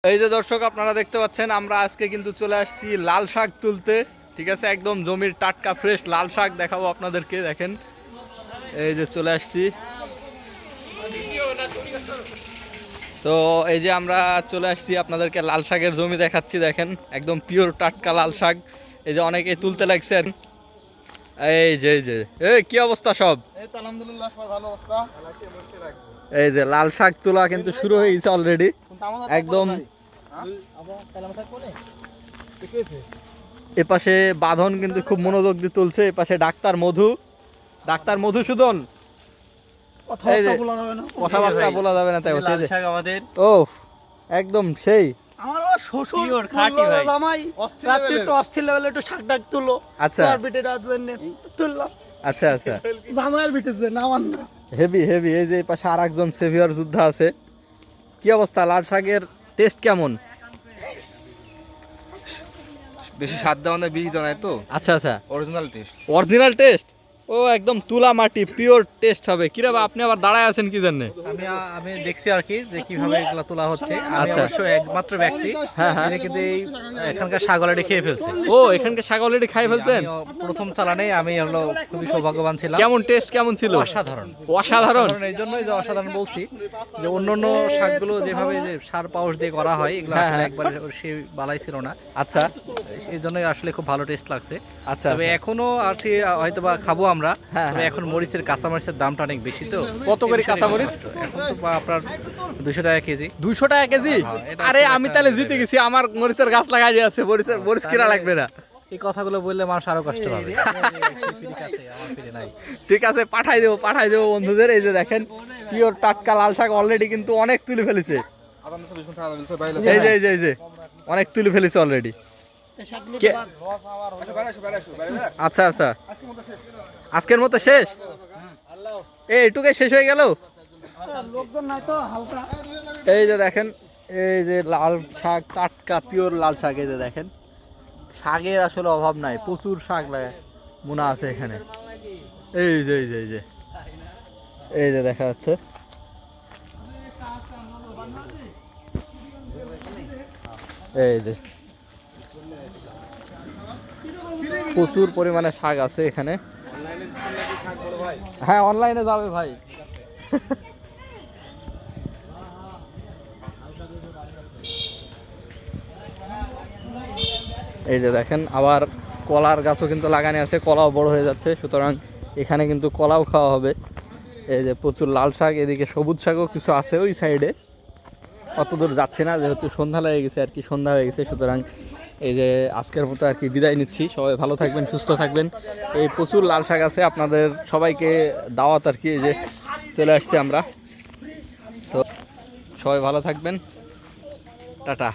এই যে দর্শক আপনারা দেখতে পাচ্ছেন আমরা আজকে কিন্তু চলে আসছি লাল শাক তুলতে। ঠিক আছে, একদম জমির টাটকা ফ্রেশ লাল শাক দেখাবো আপনাদেরকে। দেখেন এই যে চলে আসছি। তো এই যে আমরা চলে আসছি, আপনাদেরকে লাল শাকের জমি দেখাচ্ছি। দেখেন একদম পিওর টাটকা লাল শাক। এই যে অনেকে তুলতে লাগছেন। এই কি অবস্থা সব? আলহামদুলিল্লাহ ভালো অবস্থা। এই যে লাল শাক তোলা কিন্তু শুরু হয়ে গেছে অলরেডি। একদম এপাশে বাঁধন কিন্তু খুব মনোযোগ দিয়ে তুলছে। এপাশে ডাক্তার মধুসূদন, কথাবার্তা বলা যাবে না তাই আমাদের। ও একদম সেই আমার শ্বশুর খাঁটি ভাই জামাই রাতে একটু অস্থির লেভেলে একটু শাক ডাক তুলো। আচ্ছা আর বিটেটা জন্য তুললাম। আচ্ছা আচ্ছা, জামাইয়ের বিটেছে না আমার না। Heavy heavy. এই যে পাশে আরেকজন সেভিয়ার যোদ্ধা আছে। কি অবস্থা, লাল শাকের টেস্ট কেমন? বেশি স্বাদ দেওয়া না, বীজ দেওয়া তো। আচ্ছা আচ্ছা, অরিজিনাল টেস্ট। ও একদম তুলা মাটি পিওর টেস্ট হবে। কিরে বা আপনি আবার দাঁড়ায় আছেন কি জন্য? আমি দেখছি আর কি যে কিভাবে এগুলা তোলা হচ্ছে। আমি আচ্ছা। অবশ্য একমাত্র ব্যক্তি হ্যাঁ হ্যাঁ, যিনি কিন্তু এই এখানকার শাক অলরেডি খেয়ে ফেলছে। ও এখানকার শাক অলরেডি খাই ফেলছেন? প্রথম চালানে আমি হলো খুবই সৌভাগ্যবান ছিলাম। কেমন টেস্ট কেমন ছিল? অসাধারণ। অসাধারণ। এই জন্যই যে অসাধারণ বলছি যে অন্যান্য শাকগুলো যেভাবে যে সার পাউশ দিয়ে করা হয় এগুলো হ্যাঁ, আসলে হ্যাঁ। একবারে সে বালাই ছিল না। আচ্ছা এই জন্যই আসলে খুব ভালো টেস্ট লাগছে। আচ্ছা, তবে এখনো আর কি হয়তো বা খাবো আমরা। হ্যাঁ, তবে এখন মরিচের কাঁচামরিচের দামটা অনেক বেশি তো। কত করে কাঁচামরিচ? এখন তো আপনার 200 টাকা কেজি। 200 টাকা কেজি? হ্যাঁ, এটা আরে খুব আমি একটা তাহলে জিতে গেছি, আমার মরিচের গাছ লাগাই দিয়ে আছে। মরিচ কিনা লাগবে না। এই কথাগুলো বললে মানুষ আরো কষ্ট পাবে। ঠিক আছে, পাঠাই দেবো বন্ধুদের। এই যে দেখেন পিওর টাটকা লাল শাক অলরেডি কিন্তু অনেক তুলে ফেলেছে। এই যে অনেক তুলে ফেলেছে অলরেডি। আচ্ছা আচ্ছা, আজকের মতো শেষ? এইটুকুই শেষ হয়ে গেল? লোকজন নাই তো হালকা। এই যে দেখেন, এই যে লাল শাক, টাটকা পিওর লাল শাক। এই যে দেখেন শাকের আসলে অভাব নাই, প্রচুর শাক লাগে মনে আছে এখানে। এই যে দেখা যাচ্ছে। এই যে প্রচুর পরিমাণে শাক আছে এখানে। হ্যাঁ অনলাইনে যাবে ভাই। এই যে দেখেন আবার কলার গাছও কিন্তু লাগানো আছে, কলাও বড় হয়ে যাচ্ছে, সুতরাং এখানে কিন্তু কলাও খাওয়া হবে। এই যে প্রচুর লাল শাক, এদিকে সবুজ শাকও কিছু আছে ওই সাইডে। অত দূর যাচ্ছে না, যেহেতু সন্ধ্যা লেগে গেছে আর কি, সন্ধ্যা হয়ে গেছে। সুতরাং এই যে আজকের মতো আর কি বিদায় নিচ্ছি। সবাই ভালো থাকবেন, সুস্থ থাকবেন। এই প্রচুর লাল শাক আছে, আপনাদের সবাইকে দাওয়াত আর কি। এই যে চলে আসছি আমরা। সবাই ভালো থাকবেন, টাটা।